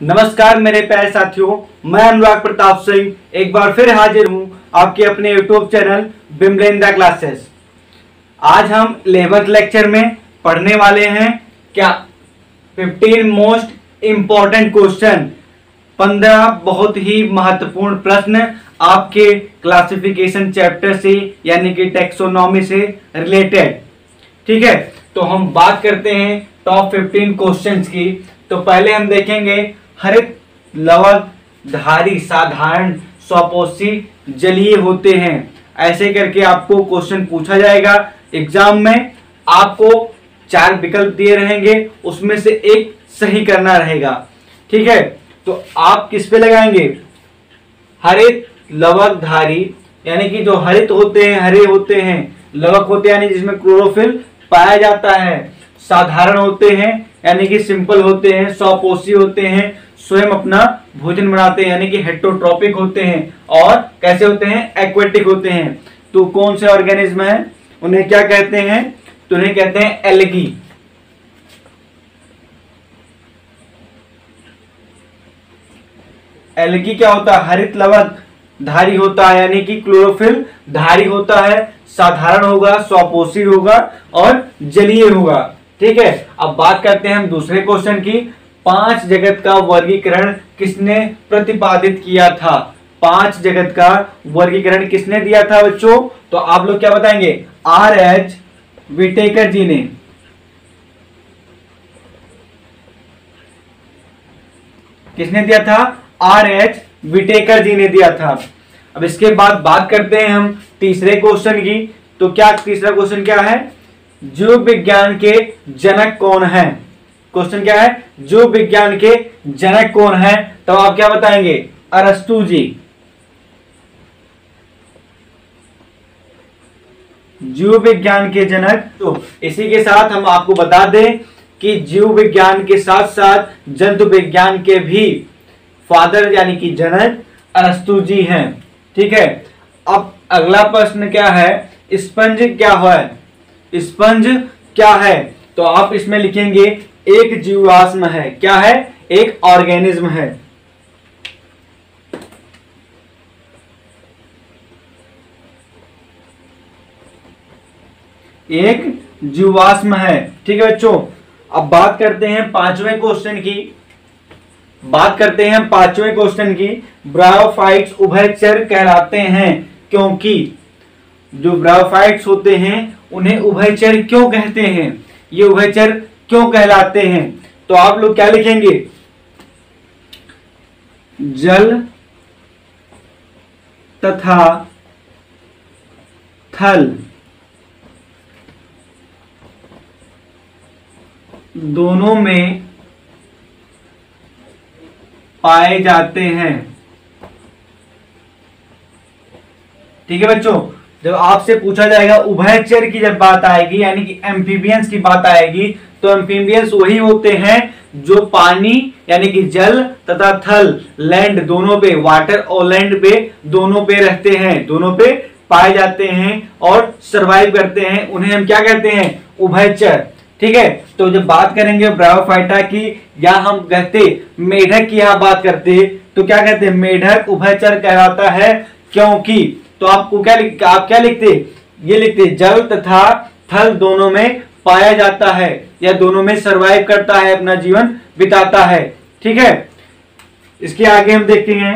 नमस्कार मेरे प्यारे साथियों, मैं अनुराग प्रताप सिंह एक बार फिर हाजिर हूं आपके अपने यूट्यूब चैनल बिमलेंदा क्लासेस। आज हम 11th लेक्चर में पढ़ने वाले हैं क्या 15 मोस्ट इंपॉर्टेंट क्वेश्चन, 15 बहुत ही महत्वपूर्ण प्रश्न आपके क्लासिफिकेशन चैप्टर से यानी कि टैक्सोनॉमी से रिलेटेड। ठीक है, तो हम बात करते हैं टॉप 15 क्वेश्चंस की। तो पहले हम देखेंगे हरित लवक धारी साधारण स्वपोषी जलीय होते हैं। ऐसे करके आपको क्वेश्चन पूछा जाएगा एग्जाम में। आपको 4 विकल्प दिए रहेंगे, उसमें से एक सही करना रहेगा। ठीक है, तो आप किस पे लगाएंगे? हरित लवक धारी यानी कि जो हरित होते हैं, हरे होते हैं, लवक होते हैं यानी जिसमें क्लोरोफिल पाया जाता है, साधारण होते हैं यानी कि सिंपल होते हैं, स्वपोषी होते हैं, स्वयं अपना भोजन बनाते हैं यानी कि हेटरोट्रॉपिक होते हैं, और कैसे होते हैं? एक्वेटिक होते हैं। तो कौन से ऑर्गेनिज्म है, उन्हें क्या कहते हैं? तो उन्हें कहते हैं एल्गी। एल्गी क्या होता है? हरित लवक धारी होता है यानी कि क्लोरोफिल धारी होता है, साधारण होगा, स्वपोषी होगा और जलीय होगा। ठीक है, अब बात करते हैं हम दूसरे क्वेश्चन की। 5 जगत का वर्गीकरण किसने प्रतिपादित किया था? 5 जगत का वर्गीकरण किसने दिया था बच्चों? तो आप लोग क्या बताएंगे? R.H. विटेकर जी ने। किसने दिया था? R.H. विटेकर जी ने दिया था। अब इसके बाद बात करते हैं हम तीसरे क्वेश्चन की। तो क्या तीसरा क्वेश्चन क्या है? जीव विज्ञान के जनक कौन है? क्वेश्चन क्या है? जीव विज्ञान के जनक कौन है? तो आप क्या बताएंगे? अरस्तु जी। जीव विज्ञान के जनक। तो इसी के साथ हम आपको बता दें कि जीव विज्ञान के साथ साथ जंतु विज्ञान के भी फादर यानी कि जनक अरस्तु जी हैं। ठीक है, अब अगला प्रश्न क्या है? स्पंज क्या है? स्पंज क्या है? तो आप इसमें लिखेंगे एक जीवाश्म है। क्या है? एक ऑर्गेनिज्म है। एक जीवाश्म है। ठीक है बच्चों, अब बात करते हैं पांचवें क्वेश्चन की। ब्रायोफाइट्स उभयचर कहलाते हैं क्योंकि जो ब्रायोफाइट्स होते हैं उन्हें उभयचर क्यों कहते हैं? ये उभयचर क्यों कहलाते हैं? तो आप लोग क्या लिखेंगे? जल तथा थल दोनों में पाए जाते हैं। ठीक है बच्चों, जब आपसे पूछा जाएगा उभयचर की जब बात आएगी यानी कि एम्फीबियंस की बात आएगी, तो एम्फीबियंस वही होते हैं जो पानी यानी कि जल तथा थल लैंड दोनों पे, वाटर और लैंड पे दोनों पे रहते हैं, दोनों पे पाए जाते हैं और सरवाइव करते हैं। उन्हें हम क्या कहते हैं? उभयचर। ठीक है, तो जब बात करेंगे ब्रायोफाइटा की या हम कहते मेढक की यहां बात करते तो क्या कहते हैं? मेढक उभयचर कहलाता है क्योंकि। तो आपको आप क्या लिखते? ये लिखते जल तथा थल दोनों में पाया जाता है या दोनों में सरवाइव करता है, अपना जीवन बिताता है। ठीक है, इसके आगे हम देखेंगे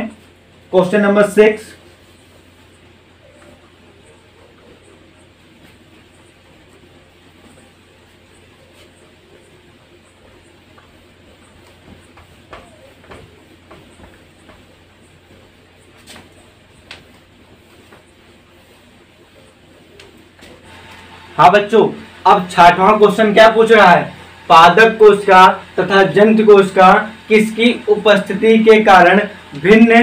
क्वेश्चन नंबर 6। हाँ बच्चों, अब 6वां क्वेश्चन क्या पूछ रहा है? पादप कोशिका तथा जंतु कोशिका किसकी उपस्थिति के कारण भिन्न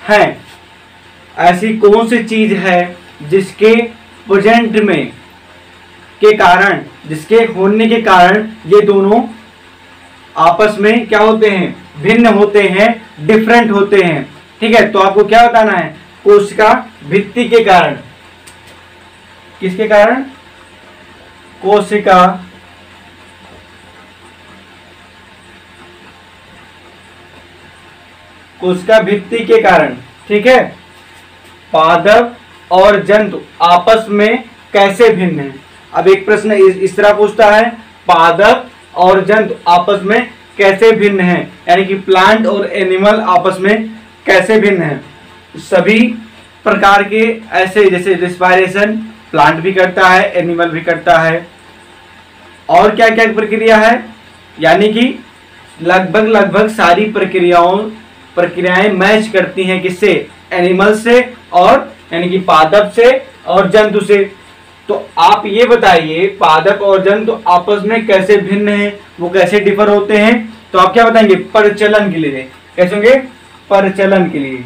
है? ऐसी कौन सी चीज है जिसके प्रेजेंट में के कारण, जिसके होने के कारण ये दोनों आपस में क्या होते हैं? भिन्न होते हैं, डिफरेंट होते हैं। ठीक है, तो आपको क्या बताना है? कोशिका भित्ति के कारण। किसके कारण? कोशिका कोशिका भित्ति के कारण। ठीक है, पादप और जंतु आपस में कैसे भिन्न है। अब एक प्रश्न इस तरह पूछता है, पादप और जंतु आपस में कैसे भिन्न है, यानी कि प्लांट और एनिमल आपस में कैसे भिन्न है। सभी प्रकार के ऐसे, जैसे रिस्पायरेशन प्लांट भी करता है, एनिमल भी करता है, और क्या क्या प्रक्रिया है, यानी कि लगभग सारी प्रक्रियाएं मैच करती हैं किससे, एनिमल से, और यानी कि पादप से और जंतु से। तो आप ये बताइए पादप और जंतु आपस में कैसे भिन्न हैं, वो कैसे डिफर होते हैं। तो आप क्या बताएंगे, परचलन के लिए। कैसे होंगे, परचलन के लिए।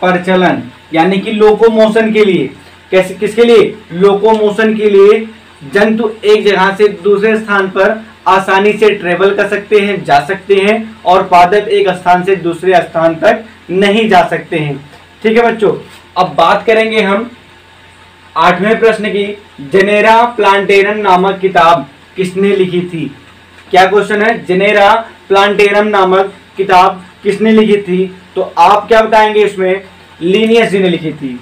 परचलन यानी कि लोकोमोशन के लिए। कैसे, किसके लिए, लोकोमोशन के लिए। जंतु एक जगह से दूसरे स्थान पर आसानी से ट्रेवल कर सकते हैं, जा सकते हैं, और पादप एक स्थान से दूसरे स्थान तक नहीं जा सकते हैं। ठीक है बच्चों, अब बात करेंगे हम 8वें प्रश्न की। जेनेरा प्लांटेरम नामक किताब किसने लिखी थी। क्या क्वेश्चन है, जेनेरा प्लांटेरम नामक किताब किसने लिखी थी। तो आप क्या बताएंगे इसमें, लिनियस जी ने लिखी थी।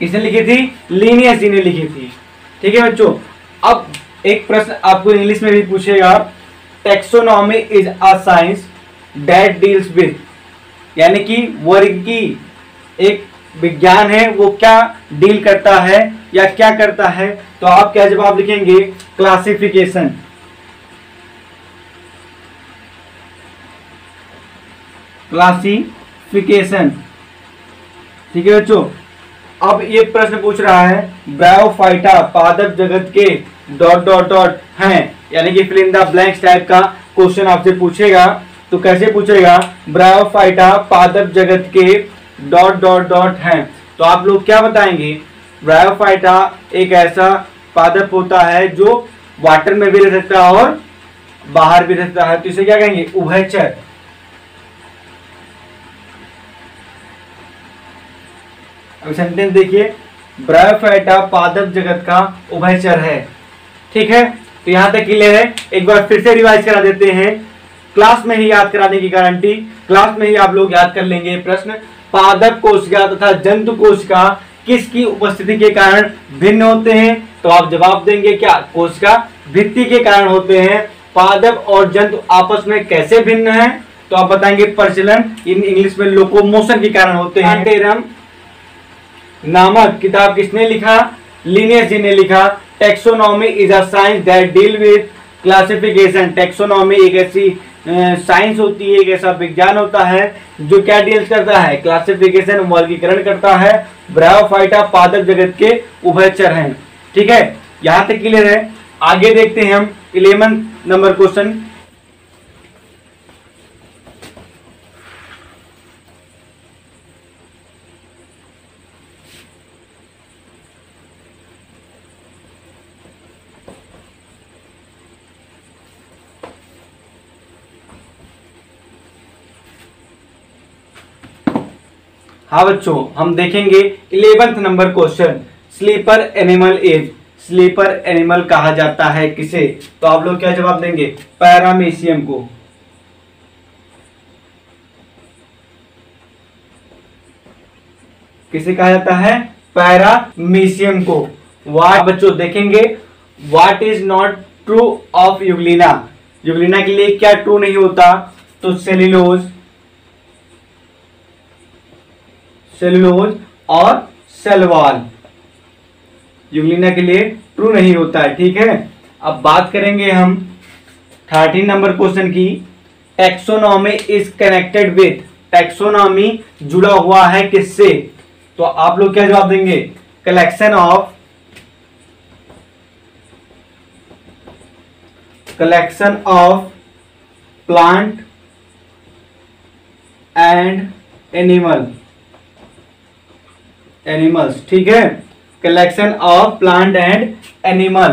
किसने लिखी थी, लिनियस जी ने लिखी थी। ठीक है बच्चों, अब एक प्रश्न आपको इंग्लिश में भी पूछेगा, taxonomy is a science that deals with, यानी कि वर्गीकी एक विज्ञान है, वो क्या डील करता है या क्या करता है। तो आप क्या जवाब लिखेंगे, क्लासिफिकेशन। क्लासिफिकेशन। ठीक है बच्चों, अब ये प्रश्न पूछ रहा है, ब्रायोफाइटा पादप जगत के ... हैं, यानी कि fill in the blanks type का क्वेश्चन आपसे पूछेगा। तो कैसे पूछेगा, ब्रायोफाइटा पादप जगत के ... हैं। तो आप लोग क्या बताएंगे, ब्रायोफाइटा एक ऐसा पादप होता है जो वाटर में भी रह सकता है और बाहर भी रहता है। तो इसे क्या कहेंगे, उभयचर। अब सेंटेंस देखिए, ब्रायोफाइटा पादप जगत का उभयचर है। ठीक है, तो यहां तक क्लियर है। एक बार फिर से रिवाइज करा देते हैं, क्लास में ही याद कराने की गारंटी, क्लास में ही आप लोग याद कर लेंगे प्रश्न। पादप कोशिका तथा जंतु कोशिका किसकी उपस्थिति के कारण भिन्न होते हैं। तो आप जवाब देंगे क्या, कोशिका भित्ति के कारण होते हैं। पादप और जंतु आपस में कैसे भिन्न है, तो आप बताएंगे प्रचलन, इन इंग्लिश में लोकोमोशन के कारण होते हैं। प्लांटेरम नामक किताब किसने लिखा, लिनियस जी ने लिखा। Taxonomy is a science that deal with classification. Taxonomy एक ऐसी साइंस होती है, एक ऐसा विज्ञान होता है जो क्या डील करता है, क्लासिफिकेशन, वर्गीकरण करता है। ब्रायोफाइटा पादप जगत के उभयचर हैं। ठीक है, यहां तक क्लियर है। आगे देखते हैं हम 11 नंबर क्वेश्चन। हाँ बच्चों, हम देखेंगे 11th number question, sleeper animal is. Sleeper animal कहा जाता है किसे। तो आप लोग क्या जवाब देंगे, पैरामीशियम को। किसे कहा जाता है, पैरामीशियम को। वाट बच्चों देखेंगे, what is not true of Euglena. Euglena के लिए क्या ट्रू नहीं होता, तो सेल्यूलोज, सेल्यूलोज और सेलवाल यूग्लिना के लिए ट्रू नहीं होता है। ठीक है, अब बात करेंगे हम 13 नंबर क्वेश्चन की। Taxonomy is connected with. Taxonomy जुड़ा हुआ है किससे। तो आप लोग क्या जवाब देंगे, collection of plant and animals. ठीक है, collection of plant and animal,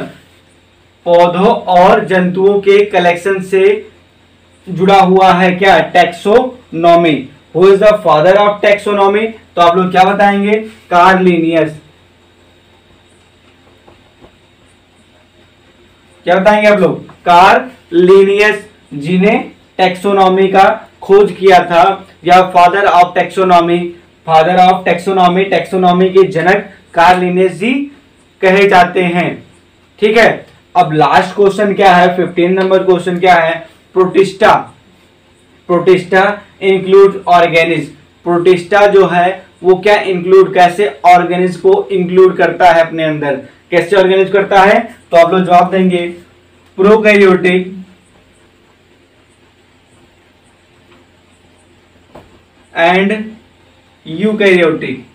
पौधों और जंतुओं के कलेक्शन से जुड़ा हुआ है क्या, taxonomy. Who is the father of taxonomy, तो आप लोग क्या बताएंगे? Karl Linnaeus. क्या बताएंगे आप लोग? कार्ल लिनियस, जिन्हें टैक्सोनॉमी का खोज किया था, या father of taxonomy, father of taxonomy, taxonomy के जनक कार्ल लिनियस जी कहे जाते हैं। ठीक है, अब लास्ट क्वेश्चन क्या है? 15 नंबर क्वेश्चन क्या है? Protista. Protista include organisms. Protista जो है वो क्या इंक्लूड, कैसे ऑर्गेनिज को इंक्लूड करता है अपने अंदर? कैसे ऑर्गेनिज करता है? तो आप लोग जवाब देंगे प्रोकैरियोटिक एंड यूकैरियोटिक।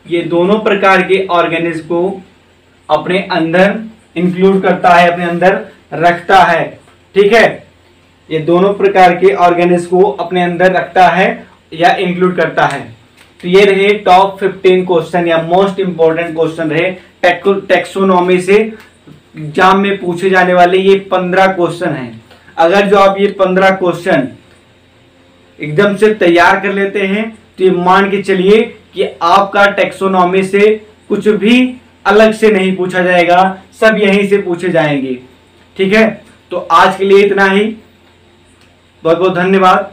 ये दोनों प्रकार के ऑर्गेनिज को अपने अंदर इंक्लूड करता है, अपने अंदर रखता है। ठीक है, ये दोनों प्रकार के ऑर्गेनिज को अपने अंदर रखता है या इंक्लूड करता है। तो ये रहे टॉप 15 क्वेश्चन या मोस्ट इंपॉर्टेंट क्वेश्चन रहे टैक्सोनॉमी से एग्जाम में पूछे जाने वाले ये 15 क्वेश्चन हैं। अगर जो आप ये 15 क्वेश्चन एकदम से तैयार कर लेते हैं तो ये मान के चलिए कि आपका टैक्सोनॉमी से कुछ भी अलग से नहीं पूछा जाएगा, सब यहीं से पूछे जाएंगे। ठीक है, तो आज के लिए इतना ही। बहुत बहुत धन्यवाद।